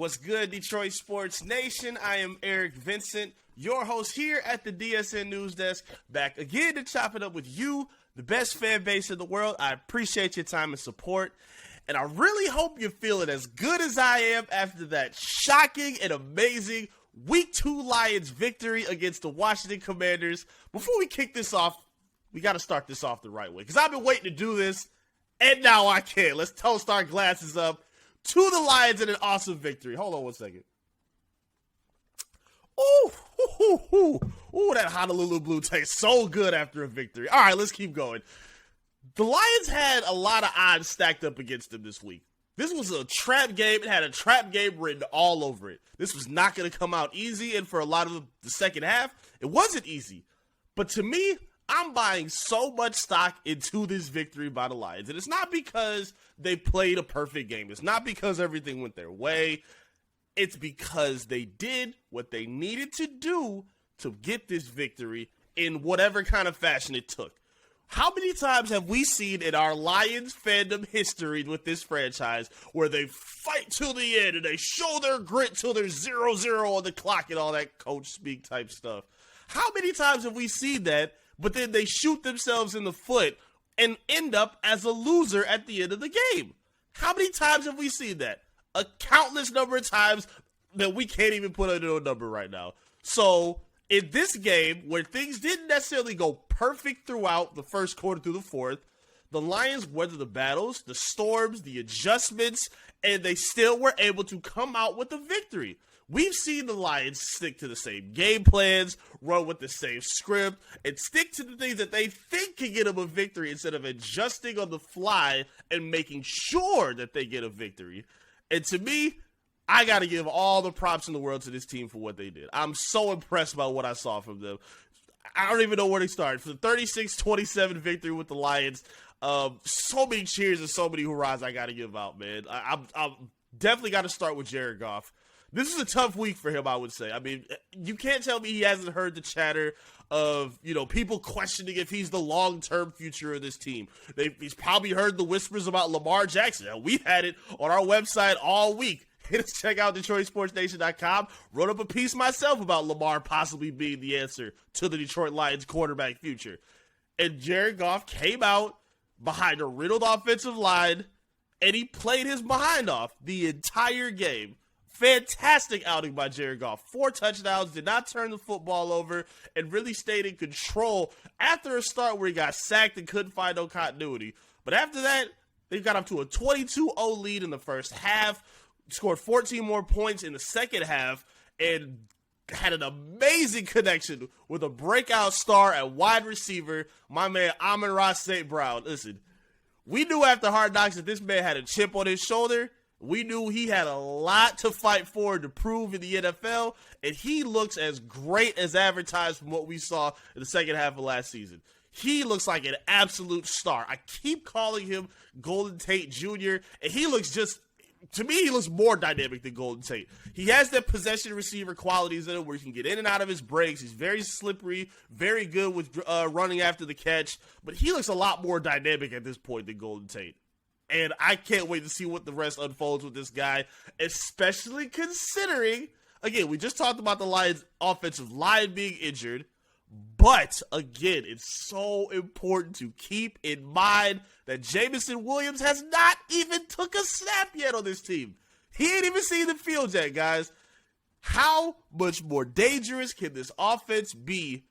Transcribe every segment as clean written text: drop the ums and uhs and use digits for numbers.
What's good, Detroit Sports Nation? I am Eric Vincent, your host here at the DSN News Desk, back again to chop it up with you, the best fan base in the world. I appreciate your time and support, and I really hope you're feeling as good as I am after that shocking and amazing Week 2 Lions victory against the Washington Commanders. Before we kick this off, we got to start this off the right way, because I've been waiting to do this, and now I can. Let's toast our glasses up to the Lions in an awesome victory. Hold on one second. Ooh, that Honolulu Blue tastes so good after a victory. All right, let's keep going. The Lions had a lot of odds stacked up against them this week. This was a trap game. It had a trap game written all over it. This was not going to come out easy, and for a lot of the second half, it wasn't easy. But to me, I'm buying so much stock into this victory by the Lions. And it's not because they played a perfect game. It's not because everything went their way. It's because they did what they needed to do to get this victory in whatever kind of fashion it took. How many times have we seen in our Lions fandom history with this franchise where they fight till the end and they show their grit till there's 0-0 on the clock and all that coach speak type stuff? How many times have we seen that, but then they shoot themselves in the foot and end up as a loser at the end of the game? How many times have we seen that? A countless number of times that we can't even put into a number right now. So in this game, where things didn't necessarily go perfect throughout the first quarter through the fourth, the Lions weathered the battles, the storms, the adjustments, and they still were able to come out with a victory. We've seen the Lions stick to the same game plans, run with the same script, and stick to the things that they think can get them a victory instead of adjusting on the fly and making sure that they get a victory. And to me, I got to give all the props in the world to this team for what they did. I'm so impressed by what I saw from them. I don't even know where to start. For the 36-27 victory with the Lions, so many cheers and so many hurrahs I got to give out, man. I'm definitely got to start with Jared Goff. This is a tough week for him, I would say. I mean, you can't tell me he hasn't heard the chatter of, people questioning if he's the long-term future of this team. He's probably heard the whispers about Lamar Jackson. We've had it on our website all week. Check out DetroitSportsNation.com. Wrote up a piece myself about Lamar possibly being the answer to the Detroit Lions quarterback future. And Jared Goff came out behind a riddled offensive line, and he played his behind off the entire game. Fantastic outing by Jared Goff. 4 touchdowns, did not turn the football over, and really stayed in control after a start where he got sacked and couldn't find no continuity. But after that, they got up to a 22-0 lead in the first half, scored 14 more points in the second half, and had an amazing connection with a breakout star at wide receiver, my man Amon-Ra St. Brown. Listen, we knew after Hard Knocks that this man had a chip on his shoulder. We knew he had a lot to fight for to prove in the NFL, and he looks as great as advertised from what we saw in the second half of last season. He looks like an absolute star. I keep calling him Golden Tate Jr., and he looks to me, he looks more dynamic than Golden Tate. He has that possession receiver qualities in him where he can get in and out of his breaks. He's very slippery, very good with running after the catch, but he looks a lot more dynamic at this point than Golden Tate. And I can't wait to see what the rest unfolds with this guy, especially considering, again, we just talked about the Lions' offensive line being injured, but, again, it's so important to keep in mind that Jameson Williams has not even took a snap yet on this team. He ain't even seen the field yet, guys. How much more dangerous can this offense be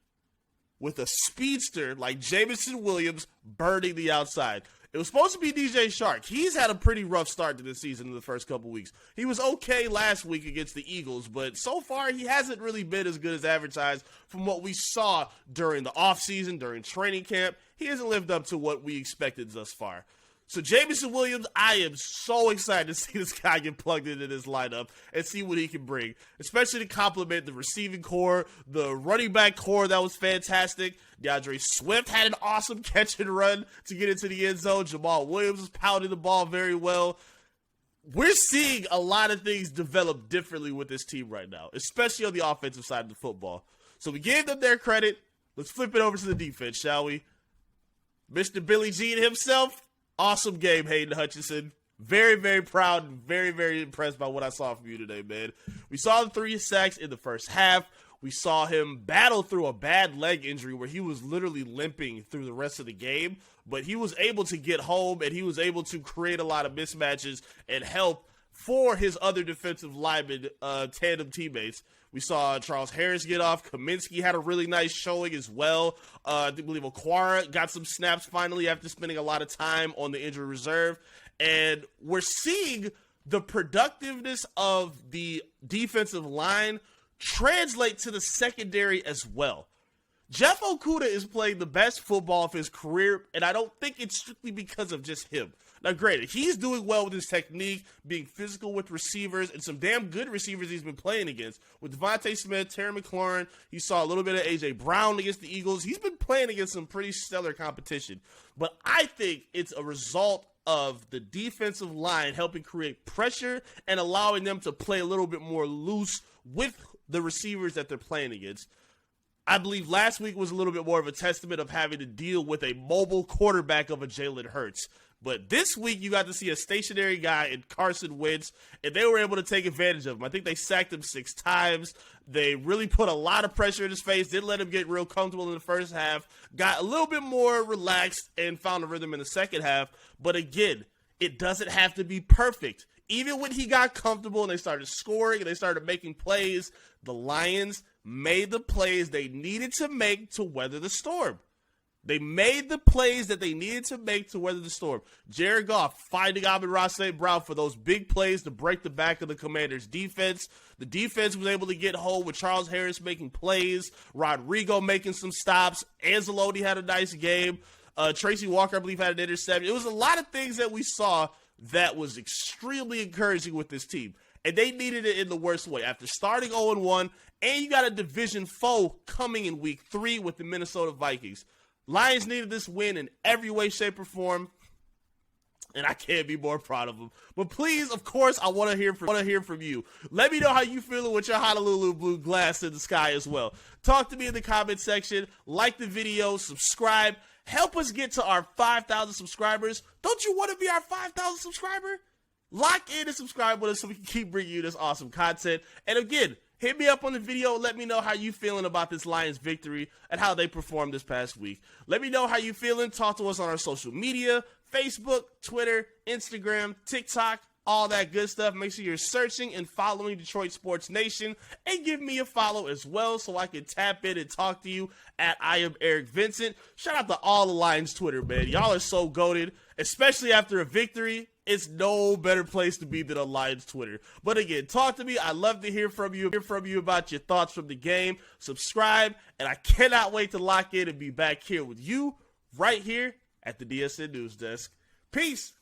with a speedster like Jameson Williams burning the outside? It was supposed to be DJ Shark. He's had a pretty rough start to this season in the first couple weeks. He was okay last week against the Eagles, but so far he hasn't really been as good as advertised from what we saw during the offseason, during training camp. He hasn't lived up to what we expected thus far. So Jameson Williams, I am so excited to see this guy get plugged into this lineup and see what he can bring, especially to complement the receiving core, the running back core that was fantastic. DeAndre Swift had an awesome catch and run to get into the end zone. Jamal Williams was pounding the ball very well. We're seeing a lot of things develop differently with this team right now, especially on the offensive side of the football. So we gave them their credit. Let's flip it over to the defense, shall we? Mr. Billie Jean himself. Awesome game, Hayden Hutchinson. Very, very proud and very, very impressed by what I saw from you today, man. We saw the 3 sacks in the first half. We saw him battle through a bad leg injury where he was literally limping through the rest of the game, but he was able to get home and he was able to create a lot of mismatches and help for his other defensive lineman tandem teammates. We saw Charles Harris get off. Kaminsky had a really nice showing as well. I believe Aquara got some snaps finally after spending a lot of time on the injury reserve. And we're seeing the productiveness of the defensive line translate to the secondary as well. Jeff Okudah is playing the best football of his career, and I don't think it's strictly because of just him. Now, granted, he's doing well with his technique, being physical with receivers, and some damn good receivers he's been playing against. With Devontae Smith, Terry McLaurin, you saw a little bit of A.J. Brown against the Eagles. He's been playing against some pretty stellar competition. But I think it's a result of the defensive line helping create pressure and allowing them to play a little bit more loose with the receivers that they're playing against. I believe last week was a little bit more of a testament of having to deal with a mobile quarterback of a Jalen Hurts. But this week, you got to see a stationary guy in Carson Wentz, and they were able to take advantage of him. I think they sacked him 6 times. They really put a lot of pressure in his face, didn't let him get real comfortable in the first half, got a little bit more relaxed, and found a rhythm in the second half. But again, it doesn't have to be perfect. Even when he got comfortable and they started scoring and they started making plays, the Lions made the plays they needed to make to weather the storm. They made the plays that they needed to make to weather the storm. Jared Goff finding Amon-Ra St. Brown for those big plays to break the back of the Commanders' defense. The defense was able to get home with Charles Harris making plays, Rodrigo making some stops. Anzalone had a nice game. Tracy Walker, I believe, had an interception. It was a lot of things that we saw that was extremely encouraging with this team. And they needed it in the worst way. After starting 0-1, and you got a division foe coming in week 3 with the Minnesota Vikings. Lions needed this win in every way, shape, or form, and I can't be more proud of them. But please, of course, I want to hear from you. Let me know how you feeling with your Honolulu blue glass in the sky as well. Talk to me in the comment section. Like the video, subscribe. Help us get to our 5,000 subscribers. Don't you want to be our 5,000 subscriber? Lock in and subscribe with us so we can keep bringing you this awesome content. And again, hit me up on the video. Let me know how you feeling about this Lions victory and how they performed this past week. Let me know how you feeling. Talk to us on our social media, Facebook, Twitter, Instagram, TikTok, all that good stuff. Make sure you're searching and following Detroit Sports Nation and give me a follow as well so I can tap in and talk to you at I am Eric Vincent. Shout out to all the Lions Twitter, man. Y'all are so goated, especially after a victory. It's no better place to be than on Lions Twitter. But again, talk to me. I love to hear from you about your thoughts from the game. Subscribe, and I cannot wait to lock in and be back here with you right here at the DSN News Desk. Peace.